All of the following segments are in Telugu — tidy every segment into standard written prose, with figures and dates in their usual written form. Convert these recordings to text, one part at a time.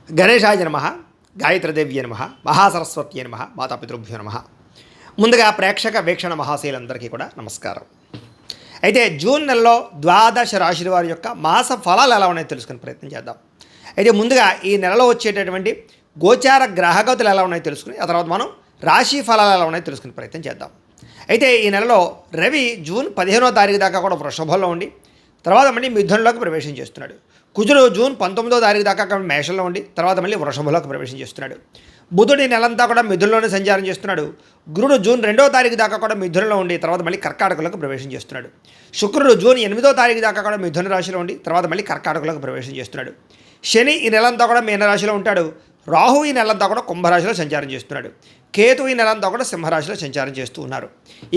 గణేశాయ నమ, గాయత్రీదేవ్య నమ, మహాసరస్వత్యే నమ, మాతాపితృభ్యో నమ. ముందుగా ప్రేక్షక వీక్షణ మహాశైలందరికీ కూడా నమస్కారం. అయితే జూన్ నెలలో ద్వాదశ రాశుల వారి యొక్క మాస ఫలాలు ఎలా ఉన్నాయో తెలుసుకునే ప్రయత్నం చేద్దాం. అయితే ముందుగా ఈ నెలలో వచ్చేటటువంటి గోచార గ్రహగతులు ఎలా ఉన్నాయో తెలుసుకుని ఆ తర్వాత మనం రాశి ఫలాలు ఎలా ఉన్నాయో తెలుసుకునే ప్రయత్నం చేద్దాం. అయితే ఈ నెలలో రవి జూన్ 15వ తారీఖు దాకా కూడా వృషభంలో ఉండి తర్వాత మళ్ళీ మిథునంలోకి ప్రవేశం చేస్తున్నాడు. కుజుడు జూన్ 19వ తారీఖు దాకా మేషంలో ఉండి తర్వాత మళ్ళీ వృషభంలోకి ప్రవేశం చేస్తున్నాడు. బుధుడు ఈ నెలంతా కూడా మిథునంలోనే సంచారం చేస్తున్నాడు. గురుడు జూన్ 2వ తారీఖు దాకా కూడా మిథునంలో ఉండి తర్వాత మళ్ళీ కర్కాటకంలోకి ప్రవేశం చేస్తున్నాడు. శుక్రుడు జూన్ 8వ తారీఖు దాకా కూడా మిథున రాశిలో ఉండి తర్వాత మళ్ళీ కర్కాటకంలోకి ప్రవేశం చేస్తున్నాడు. శని ఈ నెలంతా కూడా మీనరాశిలో ఉంటాడు. రాహు ఈ నెలంతా కూడా కుంభరాశిలో సంచారం చేస్తున్నాడు. కేతు ఈ నెలంతా కూడా సింహరాశిలో సంచారం చేస్తూ ఉన్నారు.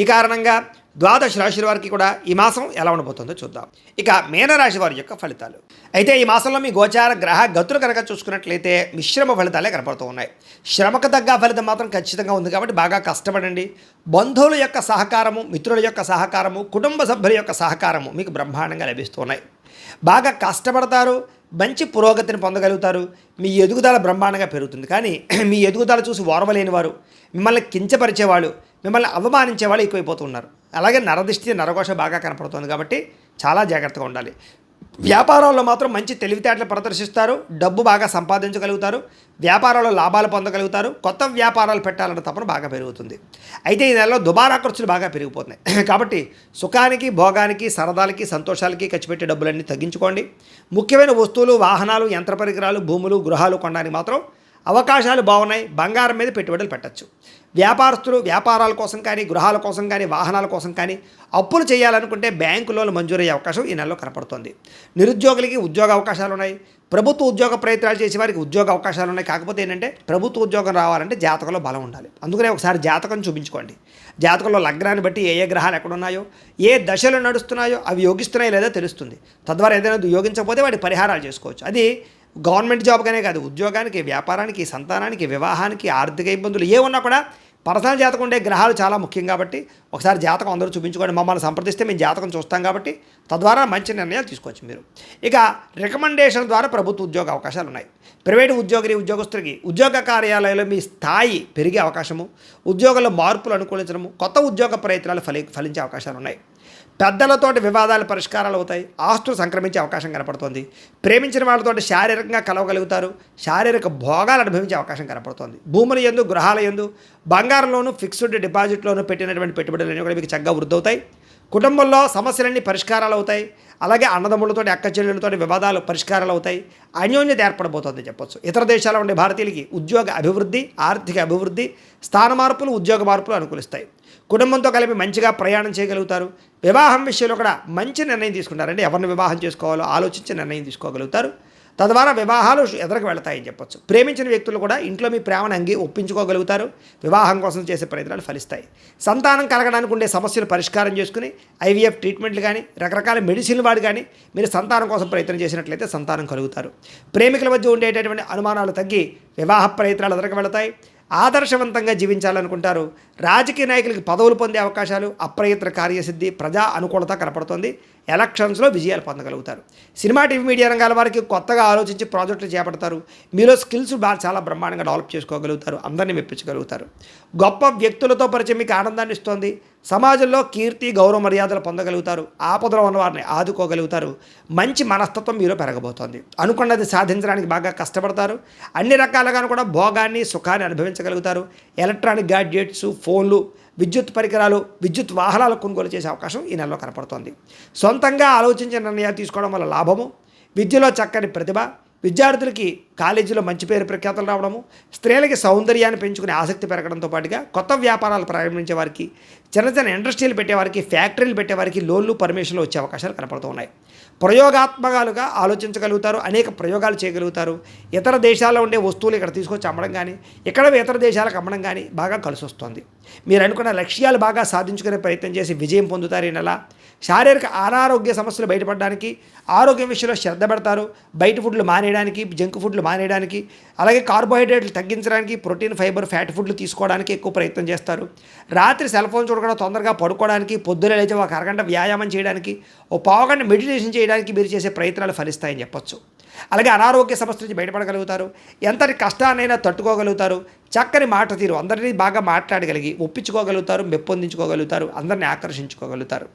ఈ కారణంగా ద్వాదశ రాశి వారికి కూడా ఈ మాసం ఎలా ఉండబోతుందో చూద్దాం. ఇక మీనరాశి వారి యొక్క ఫలితాలు. అయితే ఈ మాసంలో మీ గోచార గ్రహ గతులు కనుక చూసుకున్నట్లయితే మిశ్రమ ఫలితాలే కనపడుతూ ఉన్నాయి. శ్రమకు తగ్గ ఫలితం మాత్రం ఖచ్చితంగా ఉంది కాబట్టి బాగా కష్టపడండి. బంధువుల యొక్క సహకారము, మిత్రుల యొక్క సహకారము, కుటుంబ సభ్యుల యొక్క సహకారము మీకు బ్రహ్మాండంగా లభిస్తున్నాయి. బాగా కష్టపడతారు, మంచి పురోగతిని పొందగలుగుతారు. మీ ఎదుగుదల బ్రహ్మాండంగా పెరుగుతుంది. కానీ మీ ఎదుగుదల చూసి ఓర్వలేని వారు, మిమ్మల్ని కించపరిచేవాళ్ళు, మిమ్మల్ని అవమానించేవాళ్ళు ఎక్కువైపోతూ ఉన్నారు. అలాగే నరదిష్టి నరఘోష బాగా కనపడుతుంది కాబట్టి చాలా జాగ్రత్తగా ఉండాలి. వ్యాపారాల్లో మాత్రం మంచి తెలివితేటలు ప్రదర్శిస్తారు, డబ్బు బాగా సంపాదించగలుగుతారు, వ్యాపారాల్లో లాభాలు పొందగలుగుతారు, కొత్త వ్యాపారాలు పెట్టాలన్న తపన బాగా పెరుగుతుంది. అయితే ఈ నెలలో దుబారా ఖర్చులు బాగా పెరిగిపోతున్నాయి కాబట్టి సుఖానికి, భోగానికి, సరదాలకి, సంతోషాలకి ఖర్చు పెట్టే డబ్బులన్నీ తగ్గించుకోండి. ముఖ్యమైన వస్తువులు, వాహనాలు, యంత్ర పరికరాలు, భూములు, గృహాలు కొనడానికి మాత్రం అవకాశాలు బాగున్నాయి. బంగారం మీద పెట్టుబడులు పెట్టచ్చు. వ్యాపారస్తులు వ్యాపారాల కోసం కానీ, గృహాల కోసం కానీ, వాహనాల కోసం కానీ అప్పులు చేయాలనుకుంటే బ్యాంకు లోన్లు మంజూరయ్యే అవకాశం ఈ నెలలో కనపడుతుంది. నిరుద్యోగులకి ఉద్యోగ అవకాశాలు ఉన్నాయి. ప్రభుత్వ ఉద్యోగ ప్రయత్నాలు చేసే వారికి ఉద్యోగ అవకాశాలు ఉన్నాయి. కాకపోతే ఏంటంటే ప్రభుత్వ ఉద్యోగం రావాలంటే జాతకంలో బలం ఉండాలి. అందుకనే ఒకసారి జాతకం చూపించుకోండి. జాతకంలో లగ్నాన్ని బట్టి ఏ గ్రహాలు ఎక్కడున్నాయో, ఏ దశలు నడుస్తున్నాయో అవి యోగిస్తున్నాయో లేదో తెలుస్తుంది. తద్వారా ఏదైనా యోగించకపోతే వాటి పరిహారాలు చేసుకోవచ్చు. అది గవర్నమెంట్ జాబ్గానే కాదు, ఉద్యోగానికి, వ్యాపారానికి, సంతానానికి, వివాహానికి, ఆర్థిక ఇబ్బందులు ఏ ఉన్నా కూడా పర్సనల్ జాతకం ఉండే గ్రహాలు చాలా ముఖ్యం కాబట్టి ఒకసారి జాతకం అందరూ చూపించుకోండి. మమ్మల్ని సంప్రదిస్తే మేము జాతకం చూస్తాం కాబట్టి తద్వారా మంచి నిర్ణయాలు తీసుకోవచ్చు మీరు. ఇక రికమెండేషన్ ద్వారా ప్రభుత్వ ఉద్యోగ అవకాశాలు ఉన్నాయి. ప్రైవేటు ఉద్యోగస్తులకి ఉద్యోగ కార్యాలయంలో మీ స్థాయి పెరిగే అవకాశము, ఉద్యోగంలో మార్పులు అనుకూలించడము, కొత్త ఉద్యోగ ప్రయత్నాలు ఫలించే అవకాశాలు ఉన్నాయి. పెద్దలతోటి వివాదాలు పరిష్కారాలు అవుతాయి. ఆస్తులు సంక్రమించే అవకాశం కనపడుతోంది. ప్రేమించిన వాళ్ళతోటి శారీరకంగా కలవగలుగుతారు. శారీరక భోగాలు అనుభవించే అవకాశం కనపడుతోంది. భూముల యందు, గృహాల యందు, బంగారంలోనూ, ఫిక్స్డ్ డిపాజిట్లోనూ పెట్టినటువంటి పెట్టుబడులన్నీ కూడా మీకు చక్కగా వృద్ధి అవుతాయి. కుటుంబంలో సమస్యలన్నీ పరిష్కారాలు అవుతాయి. అలాగే అన్నదమ్ములతోటి, అక్క చెల్లెళ్ళతోటి వివాదాలు పరిష్కారాలు అవుతాయి. అన్యోన్యత ఏర్పడబోతోంది చెప్పొచ్చు. ఇతర దేశాల్లో ఉండే భారతీయులకి ఉద్యోగ అభివృద్ధి, ఆర్థిక అభివృద్ధి, స్థాన మార్పులు, ఉద్యోగ మార్పులు అనుకూలిస్తాయి. కుటుంబంతో కలిపి మంచిగా ప్రయాణం చేయగలుగుతారు. వివాహం విషయంలో కూడా మంచి నిర్ణయం తీసుకుంటారంటే ఎవరిని వివాహం చేసుకోవాలో ఆలోచించి నిర్ణయం తీసుకోగలుగుతారు. తద్వారా వివాహాలు ఎదురుకు వెళతాయని చెప్పొచ్చు. ప్రేమించిన వ్యక్తులు కూడా ఇంట్లో మీ ప్రేమను ఒప్పించుకోగలుగుతారు. వివాహం కోసం చేసే ప్రయత్నాలు ఫలిస్తాయి. సంతానం కలగడానికి ఉండే సమస్యలు పరిష్కారం చేసుకుని ఐవీఎఫ్ ట్రీట్మెంట్లు కానీ, రకరకాల మెడిసిన్లు వాడి కానీ మీరు సంతానం కోసం ప్రయత్నం చేసినట్లయితే సంతానం కలుగుతారు. ప్రేమికుల మధ్య ఉండేటటువంటి అనుమానాలు తగ్గి వివాహ ప్రయత్నాలు ఎదురుకు వెళతాయి. ఆదర్శవంతంగా జీవించాలనుకుంటారు. రాజకీయ నాయకులకి పదవులు పొందే అవకాశాలు, అప్రయత్న కార్యసిద్ధి, ప్రజా అనుకూలత కనపడుతుంది. ఎలక్షన్స్లో విజయాలు పొందగలుగుతారు. సినిమా, టీవీ, మీడియా రంగాల వారికి కొత్తగా ఆలోచించి ప్రాజెక్టులు చేపడతారు. మీలో స్కిల్స్ చాలా బ్రహ్మాండంగా డెవలప్ చేసుకోగలుగుతారు. అందరినీ మెప్పించగలుగుతారు. గొప్ప వ్యక్తులతో పరిచయం మీకు ఆనందాన్ని ఇస్తుంది. సమాజంలో కీర్తి, గౌరవ మర్యాదలు పొందగలుగుతారు. ఆపదలో ఉన్న వారిని ఆదుకోగలుగుతారు. మంచి మనస్తత్వం మీలో పెరగబోతోంది. అనుకున్నది సాధించడానికి బాగా కష్టపడతారు. అన్ని రకాలుగాను కూడా భోగాన్ని, సుఖాన్ని అనుభవించగలుగుతారు. ఎలక్ట్రానిక్ గ్యాడ్జెట్స్, ఫోన్లు, విద్యుత్ పరికరాలు, విద్యుత్ వాహనాలు కొనుగోలు చేసే అవకాశం ఈ నెలలో కనపడుతోంది. సొంతంగా ఆలోచించిన నిర్ణయాలు తీసుకోవడం వల్ల లాభము, విద్యలో చక్కని ప్రతిభ, విద్యార్థులకి కాలేజీలో మంచి పేరు ప్రఖ్యాతలు రావడము, స్త్రీలకి సౌందర్యాన్ని పెంచుకునే ఆసక్తి పెరగడంతో పాటుగా కొత్త వ్యాపారాలు ప్రారంభించే వారికి, చిన్న ఇండస్ట్రీలు పెట్టేవారికి, ఫ్యాక్టరీలు పెట్టేవారికి లోన్లు, పర్మిషన్లు వచ్చే అవకాశాలు కనపడుతూ ఉన్నాయి. ప్రయోగాత్మకాలుగా ఆలోచించగలుగుతారు. అనేక ప్రయోగాలు చేయగలుగుతారు. ఇతర దేశాల్లో ఉండే వస్తువులు ఇక్కడ తీసుకొచ్చి అమ్మడం కానీ, ఇక్కడ ఇతర దేశాలకు అమ్మడం కానీ బాగా కలిసి వస్తుంది. మీరు అనుకున్న లక్ష్యాలు బాగా సాధించుకునే ప్రయత్నం చేసి విజయం పొందుతారు. ఈ నెల శారీరక అనారోగ్య సమస్యలు బయటపడడానికి ఆరోగ్యం విషయంలో శ్రద్ధ పెడతారు. బయట ఫుడ్లు మానేయడానికి, జంక్ ఫుడ్లు మానేయడానికి, అలాగే కార్బోహైడ్రేట్లు తగ్గించడానికి, ప్రోటీన్, ఫైబర్, ఫ్యాట్ ఫుడ్లు తీసుకోవడానికి ఎక్కువ ప్రయత్నం చేస్తారు. రాత్రి సెల్ ఫోన్ చూడకుండా తొందరగా పడుకోవడానికి, పొద్దున లేచి ఒక అరగంట వ్యాయామం చేయడానికి, ఓ పావుగంట మెడిటేషన్ చేయడానికి మీరు చేసే ప్రయత్నాలు ఫలిస్తాయని చెప్పొచ్చు. అలాగే అనారోగ్య సమస్య నుంచి బయటపడగలుగుతారు. ఎంతటి కష్టాన్నైనా తట్టుకోగలుగుతారు. చక్కని మాట తీరు, అందరినీ బాగా మాట్లాడగలిగి ఒప్పించుకోగలుగుతారు, మెప్పొందించుకోగలుగుతారు, అందరినీ ఆకర్షించుకోగలుగుతారు.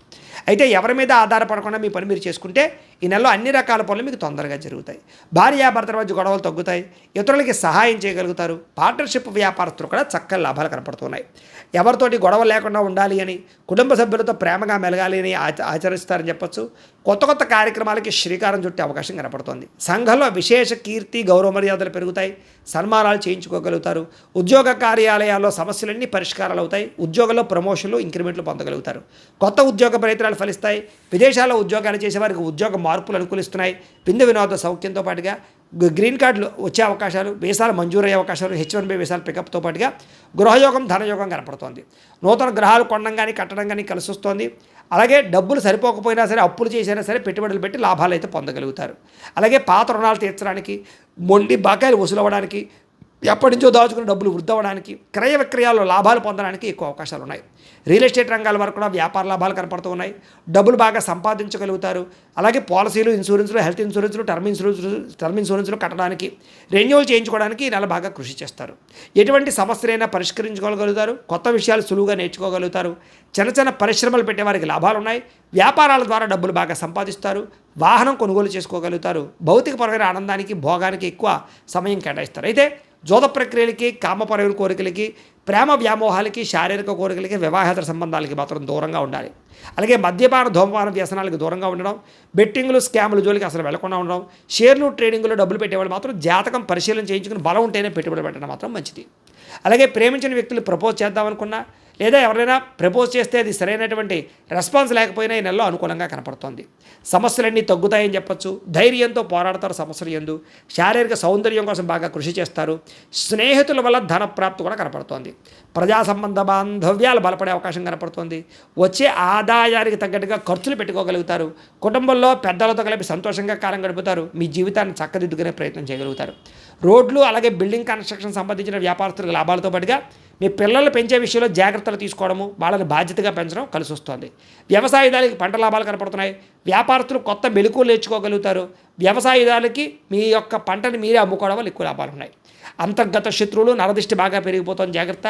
అయితే ఎవరి మీద ఆధారపడకుండా మీ పని మీరు చేసుకుంటే ఈ నెలలో అన్ని రకాల పనులు మీకు తొందరగా జరుగుతాయి. భార్యాభర్తల మధ్య గొడవలు తగ్గుతాయి. ఇతరులకి సహాయం చేయగలుగుతారు. పార్ట్నర్షిప్ వ్యాపారస్తులు కూడా చక్కని లాభాలు కనపడుతున్నాయి. ఎవరితోటి గొడవ లేకుండా ఉండాలి అని, కుటుంబ సభ్యులతో ప్రేమగా మెలగాలి అని ఆచరిస్తారని చెప్పొచ్చు. కొత్త కొత్త కార్యక్రమాలకి శ్రీకారం చుట్టే అవకాశం కనపడుతోంది. సంఘంలో విశేష కీర్తి గౌరవ మర్యాదలు పెరుగుతాయి. సన్మానాలు చేయించుకోగలుగుతారు. ఉద్యోగ కార్యాలయాల్లో సమస్యలన్నీ పరిష్కారాలు అవుతాయి. ఉద్యోగంలో ప్రమోషన్లు ఇంక్రిమెంట్లు పొందగలుగుతారు. కొత్త ఉద్యోగ ప్రయత్నాలు ఫలిస్తాయి. విదేశాల్లో ఉద్యోగాలు చేసేవారికి ఉద్యోగ మార్పులు అనుకూలిస్తున్నాయి. విందు వినోద సౌఖ్యంతో పాటుగా గ్రీన్ కార్డులు వచ్చే అవకాశాలు, వీసాలు మంజూరయ్యే అవకాశాలు, H1B వీసాలు పికప్తో పాటుగా గృహయోగం, ధనయోగం కనపడుతోంది. నూతన గ్రహాలు కొనడం కానీ కట్టడం కానీ కలిసి వస్తుంది. అలాగే డబ్బులు సరిపోకపోయినా సరే, అప్పులు చేసినా సరే పెట్టుబడులు పెట్టి లాభాలు అయితే పొందగలుగుతారు. అలాగే పాత రుణాలు తీర్చడానికి, మొండి బకాయిలు వసూలు అవ్వడానికి, ఎప్పటి నుంచో దాచుకున్న డబ్బులు వృద్ధి అవ్వడానికి, క్రయ విక్రయాల్లో లాభాలు పొందడానికి ఎక్కువ అవకాశాలు ఉన్నాయి. రియల్ ఎస్టేట్ రంగాల వరకు కూడా వ్యాపార లాభాలు కనపడుతూ ఉన్నాయి. డబ్బులు బాగా సంపాదించగలుగుతారు. అలాగే పాలసీలు, ఇన్సూరెన్స్లు, హెల్త్ ఇన్సూరెన్స్లు, టర్మ్ ఇన్సూరెన్స్లు కట్టడానికి, రెన్యూవల్ చేయించుకోవడానికి ఈ నెల బాగా కృషి చేస్తారు. ఎటువంటి సమస్యలైనా పరిష్కరించుకోగలుగుతారు. కొత్త విషయాలు సులువుగా నేర్చుకోగలుగుతారు. చిన్న చిన్న పరిశ్రమలు పెట్టేవారికి లాభాలు ఉన్నాయి. వ్యాపారాల ద్వారా డబ్బులు బాగా సంపాదిస్తారు. వాహనం కొనుగోలు చేసుకోగలుగుతారు. భౌతికపరమైన ఆనందానికి, భోగానికి ఎక్కువ సమయం కేటాయిస్తారు. అయితే జోద ప్రక్రియలకి, కామపరమైన కోరికలకి, ప్రేమ వ్యామోహాలకి, శారీరక కోరికలకి, వివాహేతర సంబంధాలకి మాత్రం దూరంగా ఉండాలి. అలాగే మద్యపాన, ధూమపాన వ్యసనాలకు దూరంగా ఉండడం, బెట్టింగ్లు, స్కాములు జోలికి అసలు వెళ్లకుండా ఉండడం, షేర్లు, ట్రేడింగ్లో డబ్బులు పెట్టేవాళ్ళు మాత్రం జాతకం పరిశీలన చేయించుకుని బలం ఉంటేనే పెట్టుబడి పెట్టడం మాత్రం మంచిది. అలాగే ప్రేమించిన వ్యక్తులు ప్రపోజ్ చేద్దామనుకున్నా, లేదా ఎవరైనా ప్రపోజ్ చేస్తే అది సరైనటువంటి రెస్పాన్స్ లేకపోయినా ఈ నెలలో అనుకూలంగా కనపడుతోంది. సమస్యలన్నీ తగ్గుతాయని చెప్పొచ్చు. ధైర్యంతో పోరాడతారు సమస్యలు యందు. శారీరక సౌందర్యం కోసం బాగా కృషి చేస్తారు. స్నేహితుల వల్ల ధన ప్రాప్తి కూడా కనపడుతోంది. ప్రజా సంబంధ బాంధవ్యాలు బలపడే అవకాశం కనపడుతోంది. వచ్చే ఆదాయానికి తగ్గట్టుగా ఖర్చులు పెట్టుకోగలుగుతారు. కుటుంబంలో పెద్దలతో కలిపి సంతోషంగా కాలం గడుపుతారు. మీ జీవితాన్ని చక్కదిద్దుకునే ప్రయత్నం చేయగలుగుతారు. రోడ్లు, అలాగే బిల్డింగ్ కన్స్ట్రక్షన్ సంబంధించిన వ్యాపారస్తులకు లాభాలతో పాటుగా మీ పిల్లలు పెంచే విషయంలో జాగ్రత్తలు తీసుకోవడము, వాళ్ళని బాధ్యతగా పెంచడం కలిసి వస్తుంది. వ్యవసాయదారులకి పంట లాభాలు కనపడుతున్నాయి. వ్యాపారస్తులు కొత్త మెలకువలు నేర్చుకోగలుగుతారు. వ్యవసాయదారులకి మీ యొక్క పంటని మీరే అమ్ముకోవడం వల్ల ఎక్కువ లాభాలు ఉన్నాయి. అంతర్గత శత్రువులు, నరదిష్టి బాగా పెరిగిపోతుంది. జాగ్రత్త.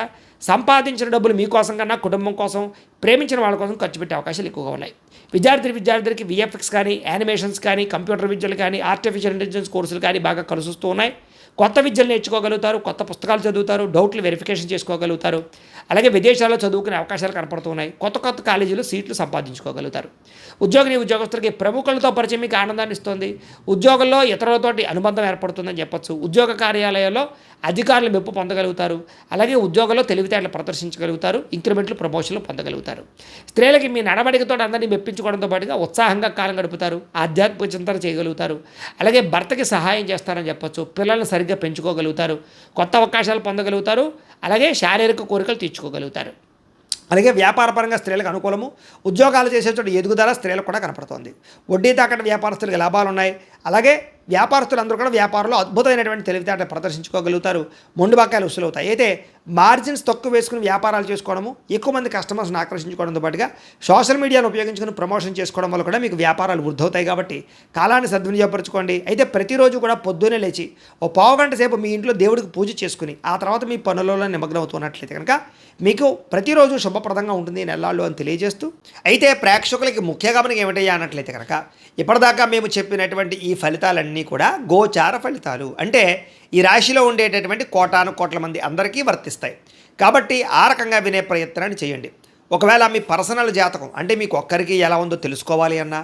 సంపాదించిన డబ్బులు మీకోసం కన్నా కుటుంబం కోసం, ప్రేమించిన వాళ్ళ కోసం ఖర్చు పెట్టే అవకాశాలు ఎక్కువగా ఉన్నాయి. విద్యార్థులకి VFX కానీ, యానిమేషన్స్ కానీ, కంప్యూటర్ విద్యలు కానీ, ఆర్టిఫిషియల్ ఇంటెలిజెన్స్ కోర్సులు కానీ బాగా కలిసి వస్తూ ఉన్నాయి. కొత్త విద్యలు నేర్చుకోగలుగుతారు. కొత్త పుస్తకాలు చదువుతారు. డౌట్లు వెరిఫికేషన్ చేసుకోగలుగుతారు. అలాగే విదేశాల్లో చదువుకునే అవకాశాలు కనపడుతున్నాయి. కొత్త కొత్త కాలేజీలు సీట్లు సంపాదించుకోగలుగుతారు. ఉద్యోగస్తులకి ప్రముఖులతో పరిచయం మీకు ఆనందాన్ని ఇస్తుంది. ఉద్యోగంలో ఇతరులతోటి అనుబంధం ఏర్పడుతుందని చెప్పొచ్చు. ఉద్యోగ కార్యాలయాల్లో అధికారులు మెప్పు పొందగలుగుతారు. అలాగే ఉద్యోగంలో తెలివితేటలు ప్రదర్శించగలుగుతారు. ఇంక్రిమెంట్లు, ప్రమోషన్లు పొందగలుగుతారు. స్త్రీలకి మీ నడవడికతో అందరినీ మెప్పించుకోవడంతో పాటుగా ఉత్సాహంగా కాలం గడుపుతారు. ఆధ్యాత్మిక చింతన చేయగలుగుతారు. అలాగే భర్తకి సహాయం చేస్తారని చెప్పొచ్చు. పిల్లల్ని సరిగ్గా పెంచుకోగలుగుతారు. కొత్త అవకాశాలు పొందగలుగుతారు. అలాగే శారీరక కోరికలు తీర్చుకోగలుగుతారు. అలాగే వ్యాపారపరంగా స్త్రీలకు అనుకూలము. ఉద్యోగాలు చేసే చోట ఎదుగుదల స్త్రీలకు కూడా కనపడుతోంది. వడ్డీ తాకట్టు వ్యాపారస్తులకు లాభాలు ఉన్నాయి. అలాగే వ్యాపారస్తులందరూ కూడా వ్యాపారంలో అద్భుతమైనటువంటి తెలివితేటలు ప్రదర్శించుకోగలుగుతారు. మొండి బకాయిలు వసూలు అవుతాయి. అయితే మార్జిన్స్ తక్కువ వేసుకుని వ్యాపారాలు చేసుకోవడము, ఎక్కువ మంది కస్టమర్స్ని ఆకర్షించుకోవడంతో పాటుగా సోషల్ మీడియాను ఉపయోగించుకుని ప్రమోషన్ చేసుకోవడం వల్ల కూడా మీకు వ్యాపారాలు వృద్ధి అవుతాయి. కాబట్టి కాలాన్ని సద్వినియోగపరచుకోండి. అయితే ప్రతిరోజు కూడా పొద్దున్నే లేచి ఓ పావుగంట సేపు మీ ఇంట్లో దేవుడికి పూజ చేసుకుని ఆ తర్వాత మీ పనులలో నిమగ్నం అవుతున్నట్లయితే కనుక మీకు ప్రతిరోజు శుభప్రదంగా ఉంటుంది నెలల్లో అని తెలియజేస్తూ, అయితే ప్రేక్షకులకి ముఖ్య గమనిక ఏమిటయ్యా అన్నట్లయితే కనుక ఇప్పటిదాకా మేము చెప్పినటువంటి ఈ ఫలితాలన్నీ కూడా గోచార ఫలితాలు. అంటే ఈ రాశిలో ఉండేటటువంటి కోటాను కోట్ల మంది అందరికీ వర్తిస్తాయి. కాబట్టి ఆ రకంగా వినే ప్రయత్నాన్ని చేయండి. ఒకవేళ మీ పర్సనల్ జాతకం అంటే మీకు ఒక్కరికి ఎలా ఉందో తెలుసుకోవాలి అన్నా,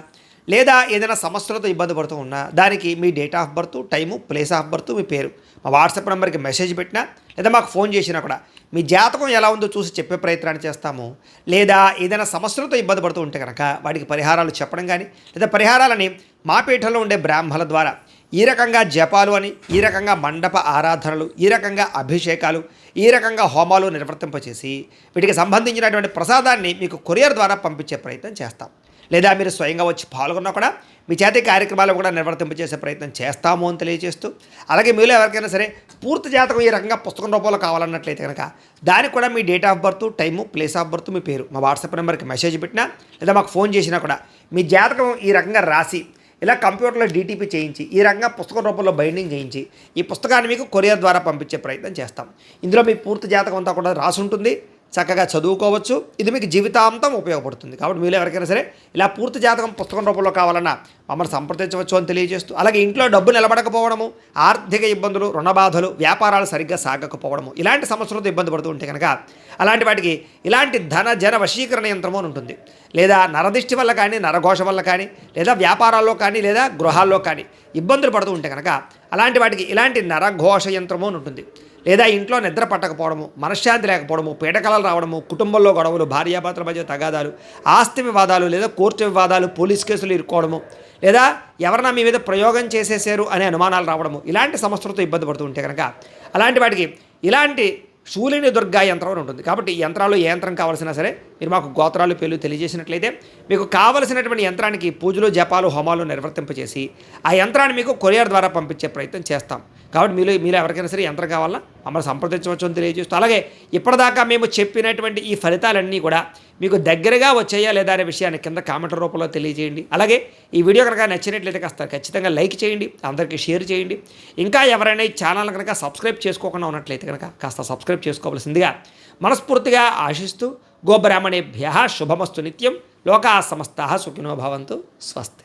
లేదా ఏదైనా సమస్యలతో ఇబ్బంది పడుతూ ఉన్నా దానికి మీ date of birth, time, place of birth, మీ పేరు మా వాట్సాప్ నెంబర్కి మెసేజ్ పెట్టినా లేదా మాకు ఫోన్ చేసినా కూడా మీ జాతకం ఎలా ఉందో చూసి చెప్పే ప్రయత్నాన్ని చేస్తాము. లేదా ఏదైనా సమస్యలతో ఇబ్బంది పడుతూ ఉంటే కనుక వాటికి పరిహారాలు చెప్పడం కానీ, లేదా పరిహారాలని మా పీఠంలో ఉండే బ్రాహ్మణుల ద్వారా ఈ రకంగా జపాలు అని, ఈ రకంగా మండప ఆరాధనలు, ఈ రకంగా అభిషేకాలు, ఈ రకంగా హోమాలు నిర్వర్తింపచేసి వీటికి సంబంధించినటువంటి ప్రసాదాన్ని మీకు కొరియర్ ద్వారా పంపించే ప్రయత్నం చేస్తాం. లేదా మీరు స్వయంగా వచ్చి పాల్గొన్నా కూడా మీ చేతి కార్యక్రమాలు కూడా నిర్వర్తింపచేసే ప్రయత్నం చేస్తాము అని తెలియజేస్తూ, అలాగే మీలో ఎవరికైనా సరే పూర్తి జాతకం ఈ రకంగా పుస్తకం రూపంలో కావాలన్నట్లయితే కనుక దానికి కూడా మీ date of birth, time, place of birth, మీ పేరు మా వాట్సాప్ నెంబర్కి మెసేజ్ పెట్టినా లేదా మాకు ఫోన్ చేసినా కూడా మీ జాతకం ఈ రకంగా రాసి ఇలా కంప్యూటర్లో డీటీపీ చేయించి ఈ రకంగా పుస్తకం రూపంలో బైండింగ్ చేయించి ఈ పుస్తకాన్ని మీకు కొరియర్ ద్వారా పంపించే ప్రయత్నం చేస్తాం. ఇందులో మీ పూర్తి జాతకం అంతా కూడా రాసి ఉంటుంది, చక్కగా చదువుకోవచ్చు. ఇది మీకు జీవితాంతం ఉపయోగపడుతుంది. కాబట్టి మీరు ఎవరికైనా సరే ఇలా పూర్తి జాతకం పుస్తకం రూపంలో కావాలన్నా మమ్మల్ని సంప్రదించవచ్చు అని తెలియజేస్తూ, అలాగే ఇంట్లో డబ్బు నిలబడకపోవడము, ఆర్థిక ఇబ్బందులు, రుణ బాధలు, వ్యాపారాలు సరిగ్గా సాగకపోవడము, ఇలాంటి సమస్యలతో ఇబ్బంది పడుతూ ఉంటే కనుక అలాంటి వాటికి ఇలాంటి ధన జన వశీకరణ యంత్రము అని ఉంటుంది. లేదా నరదిష్టి వల్ల కానీ, నరఘోష వల్ల కానీ, లేదా వ్యాపారాల్లో కానీ, లేదా గృహాల్లో కానీ ఇబ్బందులు పడుతూ ఉంటే కనుక అలాంటి వాటికి ఇలాంటి నరఘోష యంత్రము అని ఉంటుంది. లేదా ఇంట్లో నిద్ర పట్టకపోవడము, మనశ్శాంతి లేకపోవడము, పీడకలలు రావడము, కుటుంబంలో గొడవలు, భార్యాభర్తల మధ్య తగాదాలు, ఆస్తి వివాదాలు, లేదా కోర్టు వివాదాలు, పోలీస్ కేసులు ఇరుక్కోవడము, లేదా ఎవరైనా మీ మీద ప్రయోగం చేసేసారు అనే అనుమానాలు రావడము, ఇలాంటి సమస్యలతో ఇబ్బంది పడుతూ ఉంటే కనుక అలాంటి వాటికి ఇలాంటి శూలిని దుర్గా యంత్రం అని ఉంటుంది. కాబట్టి ఈ యంత్రాలు ఏ యంత్రం కావాల్సినా సరే మీరు మాకు గోత్రాలు పేర్లు తెలియజేసినట్లయితే మీకు కావలసినటువంటి యంత్రానికి పూజలు, జపాలు, హోమాలు నిర్వర్తింపచేసి ఆ యంత్రాన్ని మీకు కొరియర్ ద్వారా పంపించే ప్రయత్నం చేస్తాం. కాబట్టి మీరు ఎవరికైనా సరే యంత్రం కావాలన్నా మమ్మల్ని సంప్రదించవచ్చు అని తెలియజేస్తూ, అలాగే ఇప్పటిదాకా మేము చెప్పినటువంటి ఈ ఫలితాలన్నీ కూడా మీకు దగ్గరగా వచ్చాయా లేదా అనే విషయాన్ని కింద కామెంట్ రూపంలో తెలియజేయండి. అలాగే ఈ వీడియో కనుక నచ్చినట్లయితే కాస్త ఖచ్చితంగా లైక్ చేయండి, అందరికీ షేర్ చేయండి. ఇంకా ఎవరైనా ఈ ఛానల్ కనుక సబ్స్క్రైబ్ చేసుకోకుండా ఉన్నట్లయితే కనుక కాస్త సబ్స్క్రైబ్ చేసుకోవాల్సిందిగా మనస్ఫూర్తిగా ఆశిస్తూ, గోబ్రాహ్మణేభ్యః శుభమస్తు నిత్యం, లోకాః సమస్తాః సుఖినో భవంతు. స్వస్తి.